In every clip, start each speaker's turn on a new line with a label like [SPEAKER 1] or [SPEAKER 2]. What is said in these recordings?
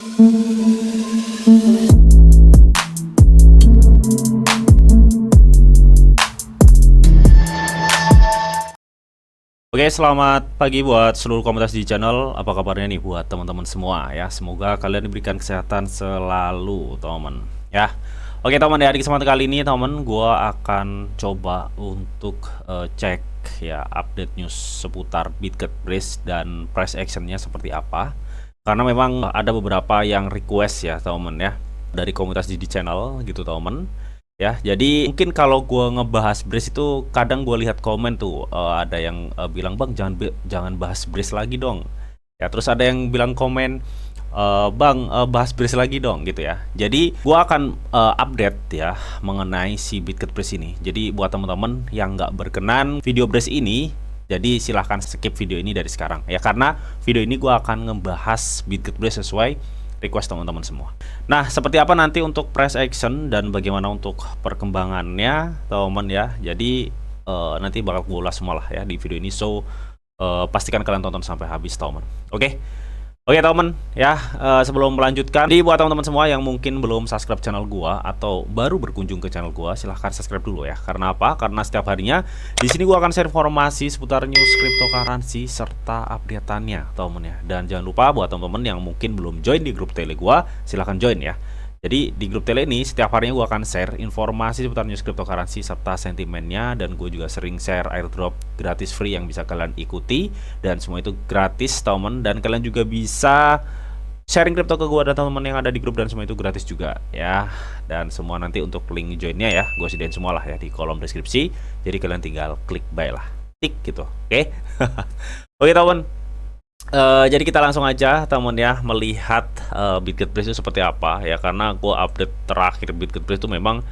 [SPEAKER 1] Oke, selamat pagi buat seluruh komunitas di channel. Apa kabarnya nih buat teman-teman semua ya? Semoga kalian diberikan kesehatan selalu, teman. Ya. Oke, teman ya, di kesempatan kali ini, teman, gua akan coba untuk cek ya update news seputar Bitgetbrace dan price actionnya seperti apa. Karena memang ada beberapa yang request ya, teman ya, dari komunitas di channel gitu, teman. Ya, jadi mungkin kalau gua ngebahas Brace itu kadang gua lihat komen tuh ada yang bilang, "Bang, jangan bahas Brace lagi dong." Ya, terus ada yang bilang komen, "Bang, bahas Brace lagi dong," gitu ya. Jadi gua akan update ya mengenai si Bitgetbrace ini. Jadi buat teman-teman yang nggak berkenan video Brace ini, jadi silahkan skip video ini dari sekarang ya, karena video ini gua akan ngebahas Bitgetbrace sesuai request teman-teman semua. Nah, seperti apa nanti untuk price action dan bagaimana untuk perkembangannya, teman ya. Jadi nanti bakal gue ulas semua lah ya di video ini. So pastikan kalian tonton sampai habis, teman. Oke. Oke, teman ya, sebelum melanjutkan, jadi buat teman-teman semua yang mungkin belum subscribe channel gua atau baru berkunjung ke channel gua, silahkan subscribe dulu ya. Karena apa? Karena setiap harinya di sini gua akan share informasi seputar news cryptocurrency serta updateannya, teman ya. Dan jangan lupa buat teman-teman yang mungkin belum join di grup tele gua, silahkan join ya. Jadi di grup tele ini setiap harinya gue akan share informasi seputar news cryptocurrency serta sentimennya, dan gue juga sering share airdrop gratis free yang bisa kalian ikuti, dan semua itu gratis, teman. Dan kalian juga bisa sharing crypto ke gue dan teman-teman yang ada di grup, dan semua itu gratis juga ya. Dan semua nanti untuk link joinnya ya gue sediain semua lah ya di kolom deskripsi. Jadi kalian tinggal klik buy lah, tik gitu. Oke. Oke, teman. Jadi kita langsung aja, teman ya, melihat Bitgetbrace itu seperti apa ya, karena gue update terakhir Bitgetbrace itu memang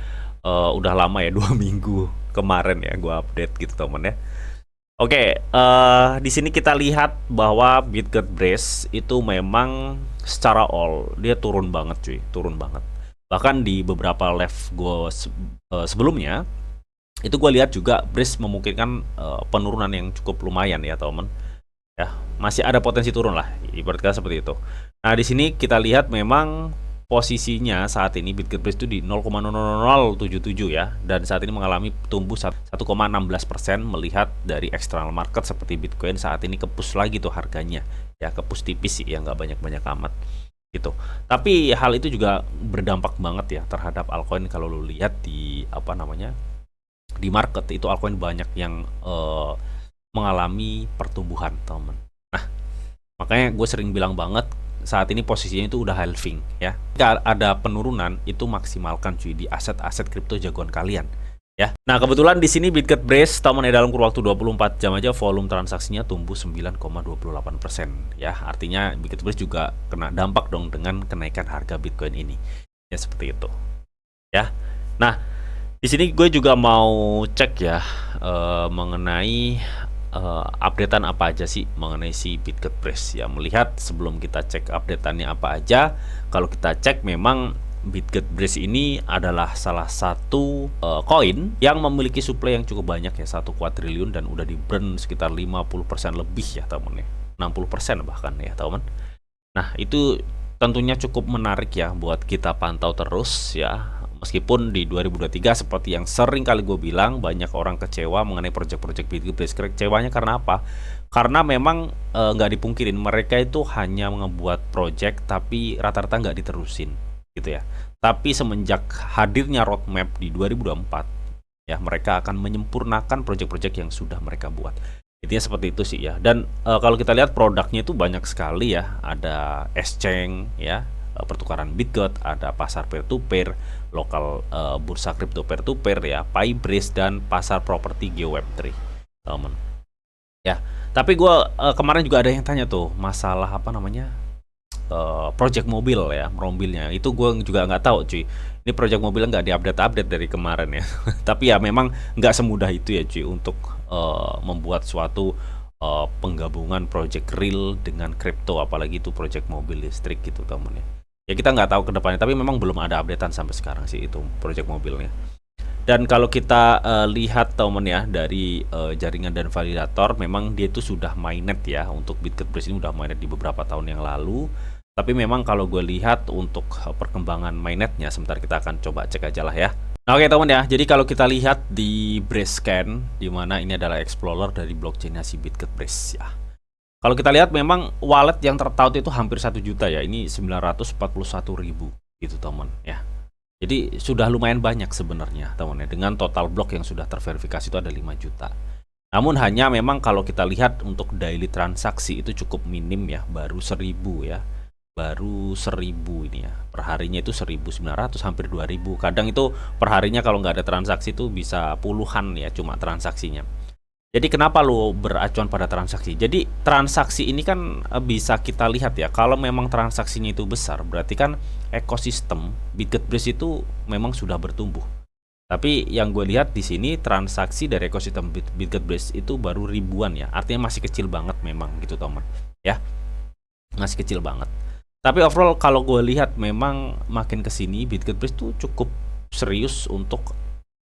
[SPEAKER 1] udah lama ya, 2 minggu kemarin ya gue update gitu, teman ya. Oke, di sini kita lihat bahwa Bitgetbrace itu memang secara all dia turun banget, cuy, turun banget. Bahkan di beberapa live gue sebelumnya itu gue lihat juga Brace memungkinkan penurunan yang cukup lumayan ya, teman. Ya, masih ada potensi turun lah, ibarat kata seperti itu. Nah, di sini kita lihat memang posisinya saat ini Bitgetbrace itu di 0,00077 ya, dan saat ini mengalami tumbuh 1,16% melihat dari external market seperti Bitcoin saat ini kepus lagi tuh harganya. Ya, kepus tipis sih ya, nggak banyak-banyak amat gitu. Tapi hal itu juga berdampak banget ya terhadap altcoin. Kalau lu lihat di apa namanya, di market itu altcoin banyak yang mengalami pertumbuhan, teman. Nah, makanya gue sering bilang banget saat ini posisinya itu udah halving ya. Jika ada penurunan itu maksimalkan cuy di aset-aset kripto jagoan kalian ya. Nah, kebetulan di sini Bitgetbrace, teman ya, dalam kurun waktu 24 jam aja volume transaksinya tumbuh 9,28% ya. Artinya Bitgetbrace juga kena dampak dong dengan kenaikan harga Bitcoin ini. Ya, seperti itu. Ya. Nah, di sini gue juga mau cek ya mengenai updatean apa aja sih mengenai si Bitgetbrace ya. Melihat sebelum kita cek updateannya apa aja, kalau kita cek memang Bitgetbrace ini adalah salah satu koin yang memiliki supply yang cukup banyak ya, 1 kuadriliun, dan udah di burn sekitar 50% lebih ya, teman ya, 60% bahkan ya, teman. Nah, itu tentunya cukup menarik ya buat kita pantau terus ya. Meskipun di 2023 seperti yang sering kali gue bilang, banyak orang kecewa mengenai project-project Bitgetbrace. Kecewanya karena apa? Karena memang nggak dipungkirin mereka itu hanya ngebuat project tapi rata-rata nggak diterusin gitu ya. Tapi semenjak hadirnya roadmap di 2024 ya, mereka akan menyempurnakan project-project yang sudah mereka buat. Intinya seperti itu sih ya. Dan kalau kita lihat produknya itu banyak sekali ya. Ada exchange ya, pertukaran Bitget, ada pasar peer-to-peer, lokal bursa kripto peer-to-peer ya, Paybrace, dan pasar properti GeoWeb3, teman. Ya, tapi gue kemarin juga ada yang tanya tuh masalah apa namanya project mobil ya, mobilnya itu gue juga nggak tahu cuy. Ini project mobilnya nggak diupdate-update dari kemarin ya. Tapi ya memang nggak semudah itu ya cuy untuk membuat suatu penggabungan project real dengan kripto, apalagi itu project mobil listrik gitu, teman ya. Ya kita nggak tahu ke depannya, tapi memang belum ada updatean sampai sekarang sih itu project mobilnya. Dan kalau kita lihat, teman ya, dari jaringan dan validator, memang dia itu sudah mainnet ya. Untuk Bitgetbrace ini udah mainnet di beberapa tahun yang lalu. Tapi memang kalau gue lihat untuk perkembangan mainnetnya, sebentar kita akan coba cek aja lah ya. Nah, oke teman ya, jadi kalau kita lihat di Brascan, di mana ini adalah explorer dari blockchainnya si BitGetBrace ya. Kalau kita lihat memang wallet yang tertaut itu hampir 1 juta ya, ini 941.000 gitu teman ya. Jadi sudah lumayan banyak sebenarnya teman ya, dengan total blok yang sudah terverifikasi itu ada 5 juta. Namun hanya memang kalau kita lihat untuk daily transaksi itu cukup minim ya, baru 1000 ya. Baru 1000 ini ya. Perharinya itu 1900 hampir 2000. Kadang itu perharinya kalau nggak ada transaksi itu bisa puluhan ya cuma transaksinya. Jadi kenapa lo beracuan pada transaksi? Jadi transaksi ini kan bisa kita lihat ya, kalau memang transaksinya itu besar, berarti kan ekosistem BitGetBrace itu memang sudah bertumbuh. Tapi yang gue lihat di sini transaksi dari ekosistem BitGetBrace itu baru ribuan ya, artinya masih kecil banget memang gitu teman ya, masih kecil banget. Tapi overall kalau gue lihat memang makin kesini BitGetBrace tuh cukup serius untuk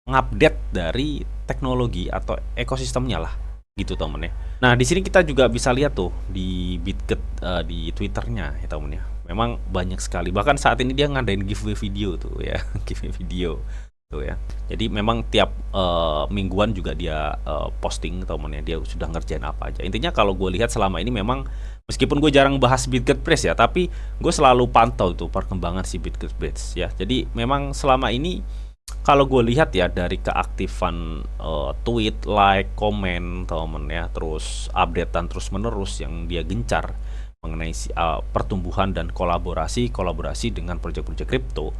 [SPEAKER 1] ngupdate dari teknologi atau ekosistemnya lah gitu temen ya. Nah di sini kita juga bisa lihat tuh di BitGet di Twitternya ya temen ya. Memang banyak sekali. Bahkan saat ini dia ngadain giveaway video tuh ya, giveaway video tuh ya. Jadi memang tiap mingguan juga dia posting temen ya. Dia sudah ngerjain apa aja. Intinya kalau gue lihat selama ini memang meskipun gue jarang bahas BitGetBrace ya, tapi gue selalu pantau tuh perkembangan si BitGetBrace ya. Jadi memang selama ini kalau gue lihat ya dari keaktifan tweet, like, komen temen ya, terus updatean terus menerus yang dia gencar mengenai pertumbuhan dan kolaborasi dengan proyek-proyek kripto,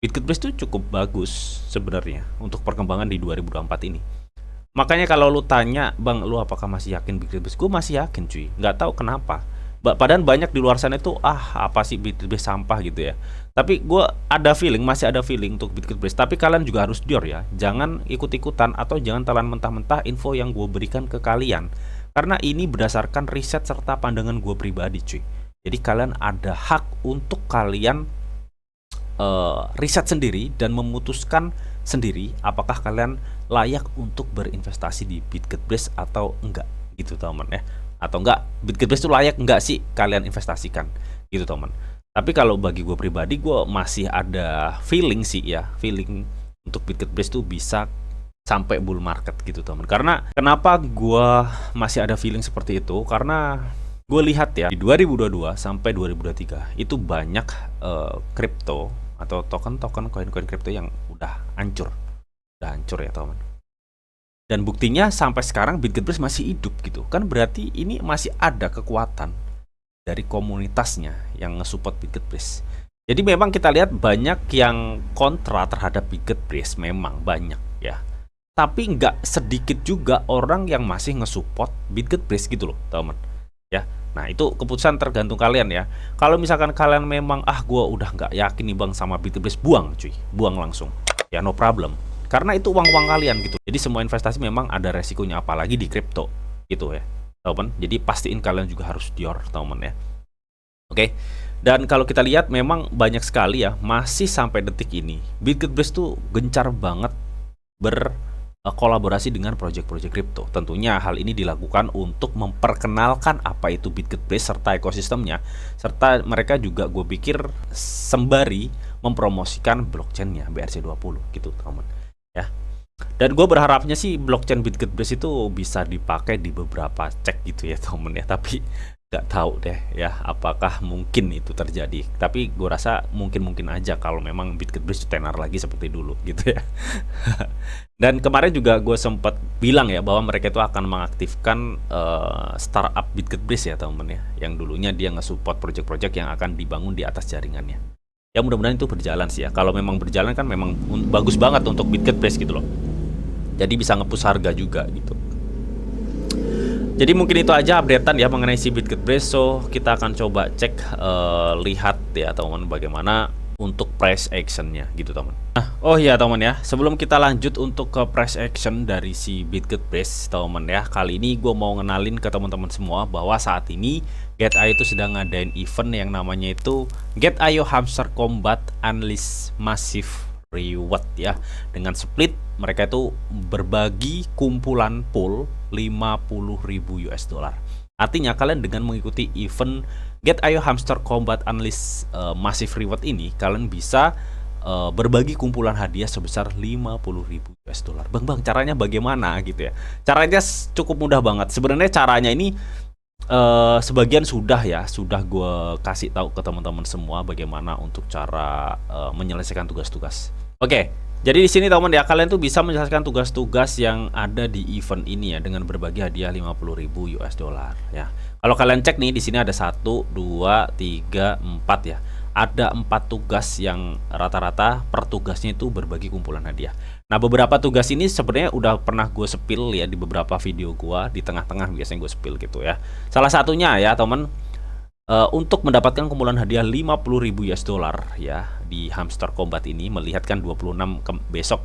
[SPEAKER 1] BitGetBrace itu cukup bagus sebenarnya untuk perkembangan di 2024 ini. Makanya kalau lu tanya, Bang, lu apakah masih yakin BitGetBrace? Gue masih yakin cuy, nggak tahu kenapa. Padahal banyak di luar sana itu apa sih BitGetBrace sampah gitu ya. Tapi gue ada feeling, masih ada feeling untuk BitGetBrace. Tapi kalian juga harus jujur ya, jangan ikut-ikutan atau jangan telan mentah-mentah info yang gue berikan ke kalian. Karena ini berdasarkan riset serta pandangan gue pribadi cuy. Jadi kalian ada hak untuk kalian riset sendiri dan memutuskan sendiri apakah kalian layak untuk berinvestasi di BitGetBrace atau enggak gitu teman ya. Atau enggak BitGetBrace itu layak enggak sih kalian investasikan gitu teman. Tapi kalau bagi gue pribadi, gue masih ada feeling sih ya, feeling untuk BitGetBrace tuh bisa sampai bull market gitu teman. Karena kenapa gue masih ada feeling seperti itu? Karena gue lihat ya di 2022 sampai 2023 itu banyak kripto atau token-token koin-koin kripto yang udah hancur ya teman. Dan buktinya sampai sekarang BitGetBrace masih hidup gitu. Kan berarti ini masih ada kekuatan dari komunitasnya yang nge-support BitGetBrace. Jadi memang kita lihat banyak yang kontra terhadap BitGetBrace, memang banyak ya. Tapi nggak sedikit juga orang yang masih nge-support BitGetBrace gitu loh, teman. Ya. Nah, itu keputusan tergantung kalian ya. Kalau misalkan kalian memang gua udah nggak yakin nih Bang sama BitGetBrace, buang cuy, buang langsung. Ya no problem. Karena itu uang-uang kalian gitu. Jadi semua investasi memang ada resikonya, apalagi di kripto gitu ya, teman. Jadi pastiin kalian juga harus dior, teman ya. Oke. Dan kalau kita lihat memang banyak sekali ya, masih sampai detik ini BitGetBrace tuh gencar banget berkolaborasi dengan proyek-proyek kripto. Tentunya hal ini dilakukan untuk memperkenalkan apa itu BitGetBrace serta ekosistemnya, serta mereka juga gue pikir sembari mempromosikan blockchainnya BRC20 gitu teman ya. Dan gue berharapnya sih blockchain BitGetBrace itu bisa dipakai di beberapa cek gitu ya temen ya. Tapi nggak tahu deh ya apakah mungkin itu terjadi. Tapi gue rasa mungkin aja kalau memang BitGetBrace tenar lagi seperti dulu gitu ya. Dan kemarin juga gue sempat bilang ya bahwa mereka itu akan mengaktifkan startup BitGetBrace ya temen ya, yang dulunya dia nge-support project-project yang akan dibangun di atas jaringannya. Ya mudah-mudahan itu berjalan sih ya. Kalau memang berjalan kan memang bagus banget untuk BitGetBrace gitu loh. Jadi bisa nge-push harga juga gitu. Jadi mungkin itu aja updatean ya mengenai si BitGetBrace. So kita akan coba cek lihat ya teman bagaimana untuk price actionnya gitu teman. Nah, oh iya teman ya, sebelum kita lanjut untuk ke price action dari si BitGetBrace teman ya, kali ini gue mau ngenalin ke teman-teman semua bahwa saat ini Get.io itu sedang ngadain event yang namanya itu Get.io Hamster Combat Unleash Massive Reward ya. Dengan split mereka itu berbagi kumpulan pool 50.000 US dollar. Artinya kalian dengan mengikuti event Get Ayo Hamster Combat Unleash Massive Reward ini kalian bisa berbagi kumpulan hadiah sebesar 50.000 US dollar. Bang, caranya bagaimana gitu ya? Caranya cukup mudah banget. Sebenarnya caranya ini sebagian sudah gue kasih tahu ke teman-teman semua bagaimana untuk cara menyelesaikan tugas-tugas. Oke, jadi di sini teman ya, kalian tuh bisa menyelesaikan tugas-tugas yang ada di event ini ya dengan berbagi hadiah 50.000 US dollar ya. Kalau kalian cek nih, di sini ada 1, 2, 3, 4 ya. Ada 4 tugas yang rata-rata per tugasnya itu berbagi kumpulan hadiah. Nah, beberapa tugas ini sebenarnya udah pernah gue spill ya di beberapa video gue, di tengah-tengah biasanya gue spill gitu ya. Salah satunya ya teman, untuk mendapatkan kumpulan hadiah 50.000 US dollar ya di Hamster Combat ini, melihatkan 26 besok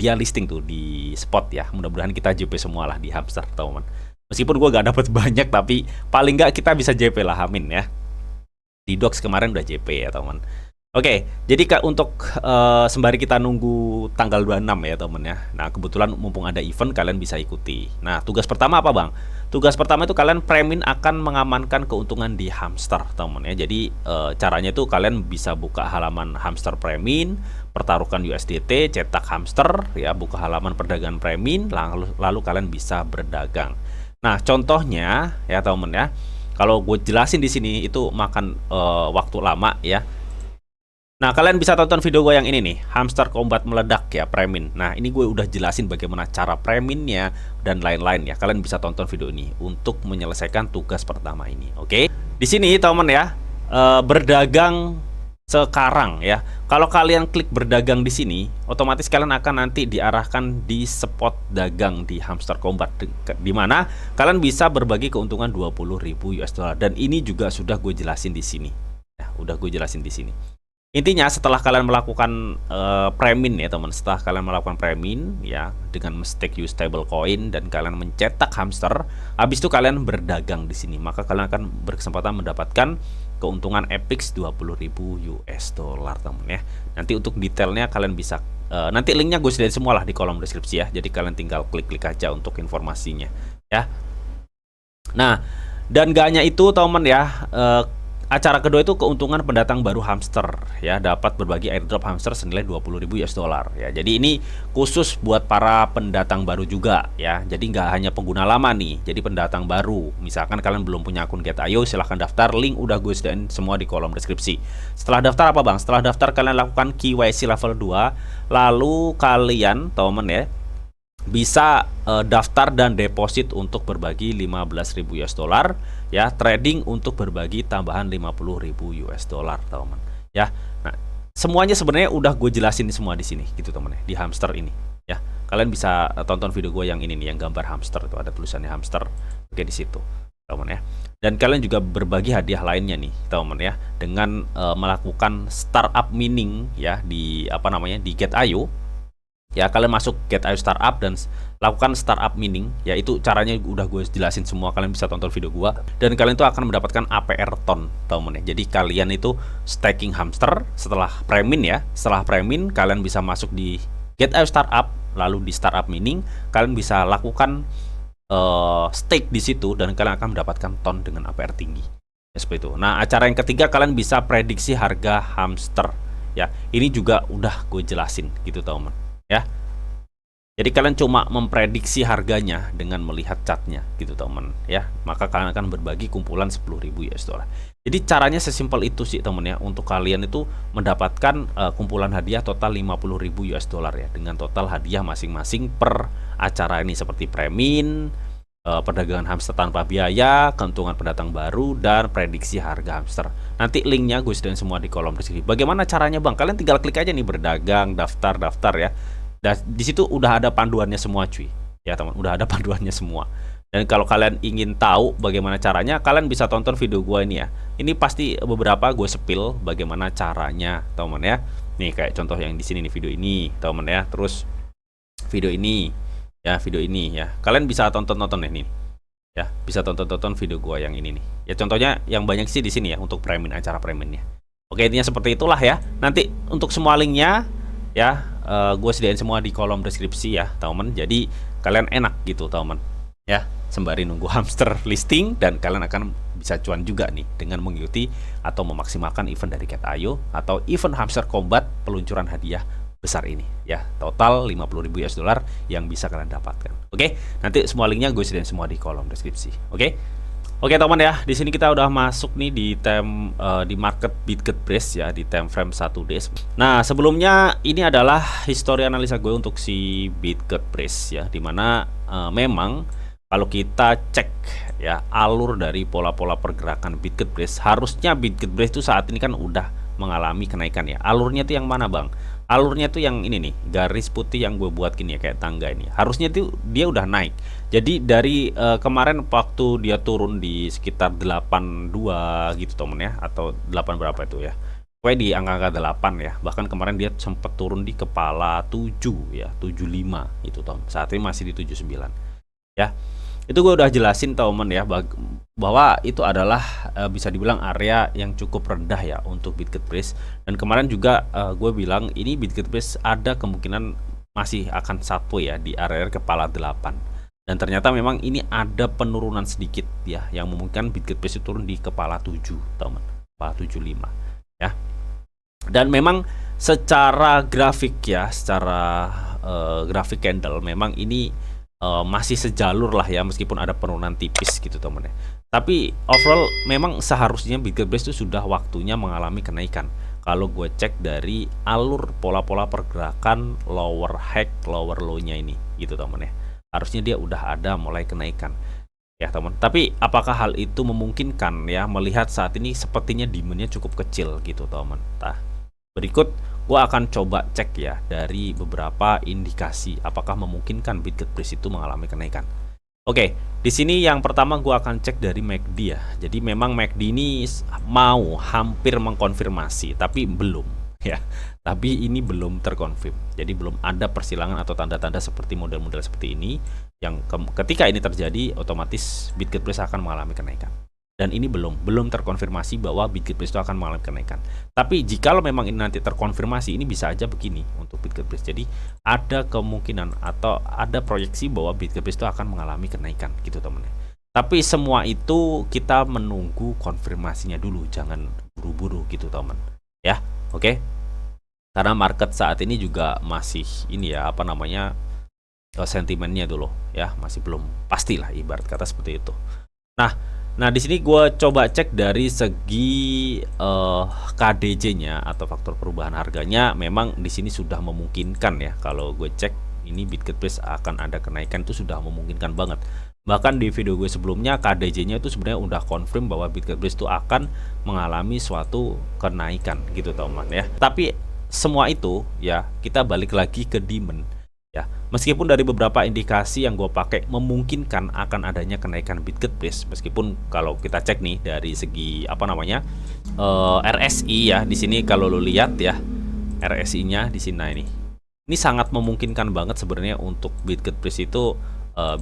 [SPEAKER 1] dia listing tuh di spot ya. Mudah-mudahan kita JP semua lah di Hamster teman. Meskipun gue gak dapat banyak, tapi paling nggak kita bisa JP lah, amin ya. Di Docs kemarin udah JP ya teman. Oke, jadi untuk sembari kita nunggu tanggal 26 ya teman ya. Nah, kebetulan mumpung ada event, kalian bisa ikuti. Nah, tugas pertama apa bang? Tugas pertama itu kalian Premin akan mengamankan keuntungan di Hamster teman ya. Jadi caranya itu kalian bisa buka halaman Hamster Premin, pertaruhkan USDT, cetak Hamster ya, buka halaman perdagangan Premin, lalu kalian bisa berdagang. Nah, contohnya ya teman ya, kalau gue jelasin di sini itu makan waktu lama ya. Nah, kalian bisa tonton video gue yang ini nih, Hamster Combat Meledak ya, Premin. Nah, ini gue udah jelasin bagaimana cara Preminnya dan lain-lain ya. Kalian bisa tonton video ini untuk menyelesaikan tugas pertama ini. Oke? Di sini teman ya, berdagang sekarang ya. Kalau kalian klik berdagang di sini, otomatis kalian akan nanti diarahkan di spot dagang di Hamster Combat, di mana kalian bisa berbagi keuntungan 20.000 US dollar. Dan ini juga sudah gue jelasin di sini. Ya, udah gue jelasin di sini. Intinya setelah kalian melakukan Premin ya teman, setelah kalian melakukan Premin ya dengan stake stable coin dan kalian mencetak hamster, habis itu kalian berdagang di sini, maka kalian akan berkesempatan mendapatkan keuntungan Epix 20.000 US dollar teman ya. Nanti untuk detailnya kalian bisa nanti linknya gue sediain semua lah di kolom deskripsi ya. Jadi kalian tinggal klik-klik aja untuk informasinya ya. Nah, dan gak hanya itu teman ya, acara kedua itu keuntungan pendatang baru hamster ya, dapat berbagi airdrop hamster senilai 20.000 US dollar ya. Jadi ini khusus buat para pendatang baru juga ya. Jadi nggak hanya pengguna lama nih, jadi pendatang baru. Misalkan kalian belum punya akun Get Ayo, silahkan daftar, link udah gue sediain semua di kolom deskripsi. Setelah daftar apa bang? Setelah daftar kalian lakukan KYC level 2, lalu kalian teman ya bisa daftar dan deposit untuk berbagi 15.000 US dollar ya, trading untuk berbagi tambahan 50.000 US dollar teman ya. Nah, semuanya sebenarnya udah gue jelasin semua di sini gitu teman ya, di Hamster ini ya. Kalian bisa tonton video gue yang ini nih, yang gambar hamster itu ada tulisannya Hamster, oke, di situ teman ya. Dan kalian juga berbagi hadiah lainnya nih teman ya, dengan melakukan startup mining ya di di Get Ayo ya. Kalian masuk Get Ayo Startup dan lakukan startup mining ya. Itu caranya udah gue jelasin semua, kalian bisa tonton video gue. Dan kalian itu akan mendapatkan APR ton teman ya. Jadi kalian itu staking hamster setelah Premin ya. Setelah Premin kalian bisa masuk di Get Ayo Startup, lalu di startup mining kalian bisa lakukan stake di situ dan kalian akan mendapatkan ton dengan APR tinggi ya, seperti itu. Nah, acara yang ketiga kalian bisa prediksi harga hamster ya. Ini juga udah gue jelasin gitu teman ya. Jadi kalian cuma memprediksi harganya dengan melihat chartnya gitu teman ya, maka kalian akan berbagi kumpulan 10.000 US dollar. Jadi caranya sesimpel itu sih teman ya, untuk kalian itu mendapatkan kumpulan hadiah total 50.000 US dollar ya, dengan total hadiah masing-masing per acara ini seperti Premin, perdagangan hamster tanpa biaya, keuntungan pendatang baru, dan prediksi harga hamster. Nanti linknya gue sediain semua di kolom deskripsi. Bagaimana caranya bang? Kalian tinggal klik aja nih, berdagang, daftar ya. Dan di situ udah ada panduannya semua cuy ya teman, udah ada panduannya semua. Dan kalau kalian ingin tahu bagaimana caranya, kalian bisa tonton video gue ini ya. Ini pasti beberapa gue spill bagaimana caranya teman ya. Nih kayak contoh yang di sini nih, video ini teman ya. Terus video ini ya, video ini ya. Kalian bisa tonton nih ya, bisa tonton video gue yang ini nih ya. Contohnya yang banyak sih di sini ya, untuk Premin, acara Preminnya. Oke, intinya seperti itulah ya. Nanti untuk semua linknya ya, gue sediain semua di kolom deskripsi ya teman. Jadi kalian enak gitu teman ya. sembari nunggu hamster listing, dan kalian akan bisa cuan juga nih dengan mengikuti atau memaksimalkan event dari Cat.io atau event hamster combat peluncuran hadiah besar ini ya, total 50.000 US dollar yang bisa kalian dapatkan. Oke, nanti semua linknya gue sediain semua di kolom deskripsi. Oke teman ya, di sini kita udah masuk nih di di market BitGetBrace ya, di time frame 1 days. Nah, sebelumnya ini adalah histori analisa gue untuk si BitGetBrace ya, dimana memang kalau kita cek ya alur dari pola-pola pergerakan BitGetBrace, harusnya BitGetBrace itu saat ini kan udah mengalami kenaikan ya. Alurnya itu yang mana bang? Alurnya tuh yang ini nih, garis putih yang gue buat gini ya, kayak tangga ini. Harusnya tuh dia udah naik. Jadi dari kemarin waktu dia turun di sekitar 82 gitu temen ya, atau 8 berapa itu ya, pokoknya di angka-angka 8 ya. Bahkan kemarin dia sempat turun di kepala 7 ya, 75 itu temen. Saat ini masih di 79 ya. Itu gue udah jelasin temen ya, bahwa itu adalah bisa dibilang area yang cukup rendah ya untuk BitGetBrace. Dan kemarin juga gue bilang ini BitGetBrace ada kemungkinan masih akan satwa ya di area kepala 8. Dan ternyata memang ini ada penurunan sedikit ya, yang memungkinkan BitGetBrace turun di kepala 7 teman, kepala 75 ya. Dan memang secara grafik ya, secara grafik candle memang ini masih sejalur lah ya, meskipun ada penurunan tipis gitu teman ya. Tapi overall memang seharusnya BitGetBrace itu sudah waktunya mengalami kenaikan. Kalau gue cek dari alur pola-pola pergerakan lower high, lower low-nya ini gitu teman ya, harusnya dia udah ada mulai kenaikan ya teman. Tapi apakah hal itu memungkinkan ya, melihat saat ini sepertinya demand-nya cukup kecil gitu teman. Nah, berikut gue akan coba cek ya dari beberapa indikasi apakah memungkinkan BitGetBrace itu mengalami kenaikan. Oke, di sini yang pertama gue akan cek dari MACD ya. Jadi memang MACD ini mau hampir mengkonfirmasi tapi belum ya. Tapi ini belum terkonfirm. Jadi belum ada persilangan atau tanda-tanda seperti model-model seperti ini yang ketika ini terjadi otomatis BitGetBrace akan mengalami kenaikan. Dan ini belum terkonfirmasi bahwa BitGetBrace itu akan mengalami kenaikan. Tapi jikalau memang ini nanti terkonfirmasi, ini bisa aja begini untuk BitGetBrace. Jadi ada kemungkinan atau ada proyeksi bahwa BitGetBrace itu akan mengalami kenaikan gitu teman-teman. Tapi semua itu kita menunggu konfirmasinya dulu, jangan buru-buru gitu teman ya. Oke, karena market saat ini juga masih ini ya, apa namanya, sentimennya dulu ya, masih belum pastilah ibarat kata seperti itu. Nah di sini gue coba cek dari segi KDJ-nya atau faktor perubahan harganya, memang di sini sudah memungkinkan ya. Kalau gue cek ini BitGetBrace akan ada kenaikan itu sudah memungkinkan banget. Bahkan di video gue sebelumnya KDJ-nya itu sebenarnya udah confirm bahwa BitGetBrace itu akan mengalami suatu kenaikan gitu teman ya. Tapi semua itu ya kita balik lagi ke demand. Ya, meskipun dari beberapa indikasi yang gue pakai memungkinkan akan adanya kenaikan BitGetBrace, meskipun kalau kita cek nih dari segi apa namanya RSI ya, di sini kalau lo lihat ya RSI-nya di sini ini sangat memungkinkan banget sebenarnya untuk BitGetBrace itu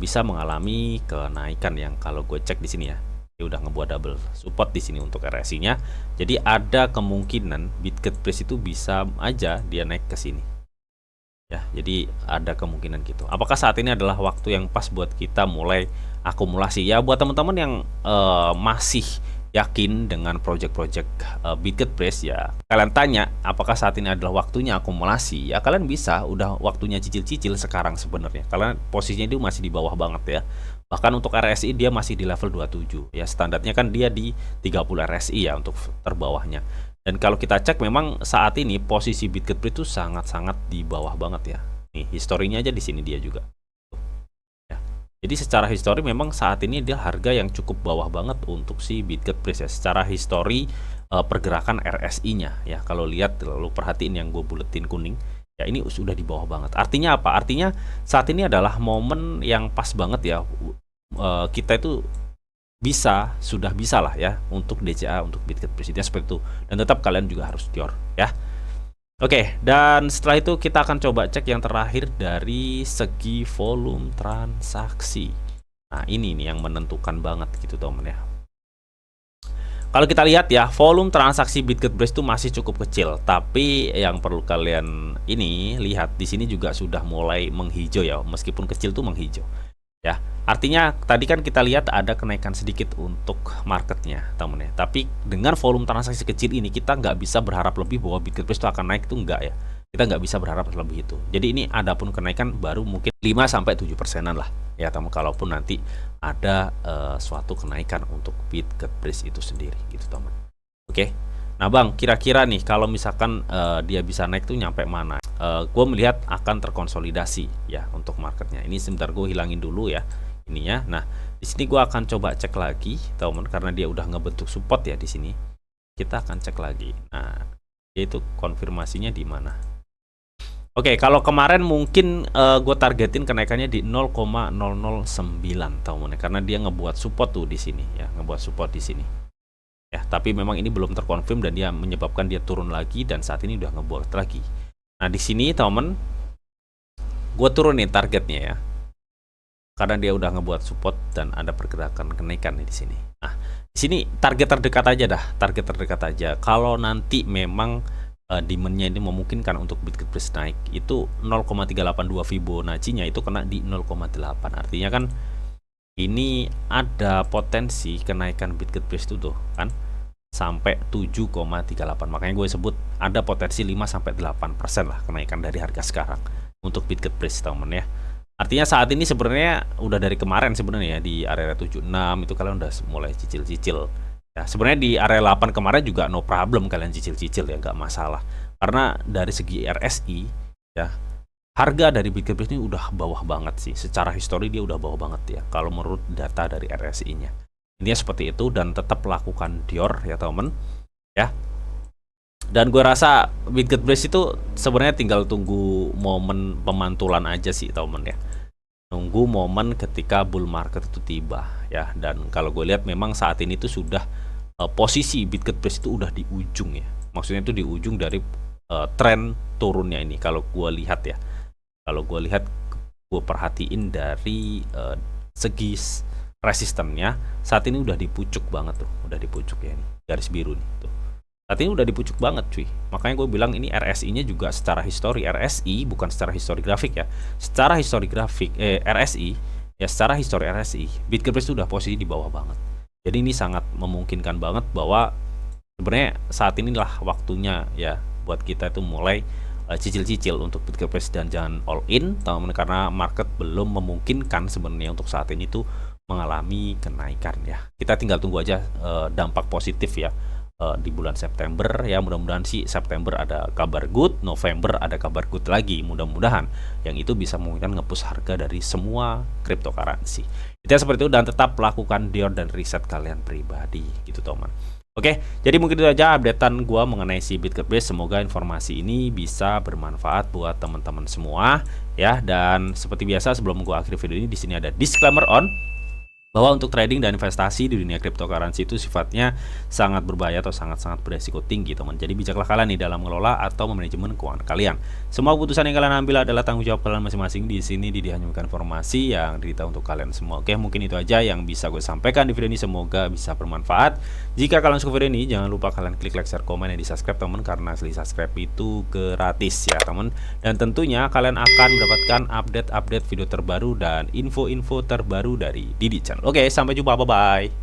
[SPEAKER 1] bisa mengalami kenaikan yang kalau gue cek di sini ya, dia udah ngebuat double support di sini untuk RSI-nya. Jadi ada kemungkinan BitGetBrace itu bisa aja dia naik ke sini. Ya, jadi ada kemungkinan gitu. Apakah saat ini adalah waktu yang pas buat kita mulai akumulasi? Ya, buat teman-teman yang masih yakin dengan project-project BitGetBrace ya, kalian tanya apakah saat ini adalah waktunya akumulasi? Ya, kalian bisa, udah waktunya cicil-cicil sekarang sebenarnya. Kalian posisinya itu masih di bawah banget ya. Bahkan untuk RSI dia masih di level 27 ya. Standarnya kan dia di 30 RSI ya untuk terbawahnya. Dan kalau kita cek memang saat ini posisi BitGetBrace itu sangat-sangat di bawah banget ya. Nih, historinya aja di sini dia juga. Ya. Jadi secara histori memang saat ini dia harga yang cukup bawah banget untuk si BitGetBrace ya. Secara histori pergerakan RSI-nya ya. Kalau lihat, lalu perhatiin yang gue buletin kuning, ya ini sudah di bawah banget. Artinya apa? Artinya saat ini adalah momen yang pas banget ya. Kita itu sudah bisa lah ya untuk DCA untuk BitGetBrace seperti itu, dan tetap kalian juga harus dior ya. Oke, dan setelah itu kita akan coba cek yang terakhir dari segi volume transaksi. Nah ini nih yang menentukan banget gitu teman ya. Kalau kita lihat ya, volume transaksi BitGetBrace itu masih cukup kecil, tapi yang perlu kalian ini lihat di sini juga sudah mulai menghijau ya, meskipun kecil tuh menghijau. Ya, Artinya tadi kan kita lihat ada kenaikan sedikit untuk marketnya, temen ya. Tapi dengan volume transaksi kecil ini kita nggak bisa berharap lebih bahwa Bitget Base itu akan naik, itu enggak ya. Kita nggak bisa berharap lebih itu. Jadi ini ada pun kenaikan baru mungkin 5-7% lah ya teman. Kalaupun nanti ada suatu kenaikan untuk Bitget Base itu sendiri gitu teman. Oke. Nah bang, kira-kira nih kalau misalkan dia bisa naik tuh nyampe mana? Gue melihat akan terkonsolidasi ya untuk marketnya. Ini sebentar gue hilangin dulu ya ininya. Nah, di sini gue akan coba cek lagi, teman, karena dia udah ngebentuk support ya di sini. Kita akan cek lagi. Nah, yaitu konfirmasinya di mana? Oke, kalau kemarin mungkin gue targetin kenaikannya di 0,009, teman, karena dia ngebuat support tuh di sini ya, ngebuat support di sini. Ya, tapi memang ini belum terkonfirm dan dia menyebabkan dia turun lagi dan saat ini udah ngebuat lagi. Nah, di sini teman, gue turunin targetnya ya. Karena dia udah ngebuat support dan ada pergerakan kenaikan di sini. Nah, di sini target terdekat aja dah, target terdekat aja. Kalau nanti memang demand-nya ini memungkinkan untuk Bitget Base naik, itu 0,382 Fibonacci-nya itu kena di 0,8. Artinya kan ini ada potensi kenaikan Bitget Base itu tuh kan sampai 7,38. Makanya gue sebut ada potensi 5-8% lah kenaikan dari harga sekarang untuk Bitget Base, teman ya. Artinya saat ini sebenarnya udah dari kemarin sebenarnya ya, di area 76 itu kalian udah mulai cicil-cicil. Ya, sebenarnya di area 8 kemarin juga no problem kalian cicil-cicil ya, nggak masalah. Karena dari segi RSI ya, harga dari Bitget Base ini udah bawah banget sih. Secara histori dia udah bawah banget ya kalau menurut data dari RSI-nya. Intinya seperti itu dan tetap lakukan Dior ya teman ya. Dan gue rasa Bitget Base itu sebenarnya tinggal tunggu momen pemantulan aja sih teman ya. Nunggu momen ketika bull market itu tiba ya. Dan kalau gue lihat memang saat ini tuh sudah posisi Bitget Base itu udah di ujung ya. Maksudnya itu di ujung dari tren turunnya ini kalau gue lihat ya. Kalau gue lihat, gue perhatiin dari segi resistennya saat ini udah di pucuk banget tuh, udah di pucuk ya, ini garis biru nih tuh. Saat ini udah di pucuk banget cuy. Makanya gue bilang ini RSI-nya juga secara histori, RSI bukan secara histori grafik ya. Secara histori grafik RSI ya, secara histori RSI Bitget Base sudah posisi di bawah banget. Jadi ini sangat memungkinkan banget bahwa sebenarnya saat inilah waktunya ya buat kita itu mulai cicil-cicil untuk Bitget Base dan jangan all in, teman, karena market belum memungkinkan sebenarnya untuk saat ini tuh mengalami kenaikan ya. Kita tinggal tunggu aja dampak positif ya di bulan September ya. Mudah-mudahan sih September ada kabar good, November ada kabar good lagi, mudah-mudahan yang itu bisa memungkinkan nge-push harga dari semua cryptocurrency. Itu seperti itu, dan tetap lakukan Dior dan riset kalian pribadi gitu teman. Oke, jadi mungkin itu aja updatean gua mengenai si Bitget Base. Semoga informasi ini bisa bermanfaat buat teman-teman semua ya. Dan seperti biasa sebelum gua akhiri video ini, di sini ada disclaimer on bahwa untuk trading dan investasi di dunia cryptocurrency itu sifatnya sangat berbahaya atau sangat-sangat beresiko tinggi teman. Jadi bijaklah kalian nih dalam mengelola atau manajemen keuangan kalian. Semua keputusan yang kalian ambil adalah tanggung jawab kalian masing-masing. Di sini Didi hanya memberikan informasi yang Didi tahu untuk kalian semua. Oke, mungkin itu aja yang bisa gue sampaikan di video ini. Semoga bisa bermanfaat. Jika kalian suka video ini, jangan lupa kalian klik like, share, komen, dan di subscribe teman, karena asli subscribe itu gratis ya teman. Dan tentunya kalian akan mendapatkan update-update video terbaru dan info-info terbaru dari Didi Channel. Oke, sampai jumpa, bye-bye.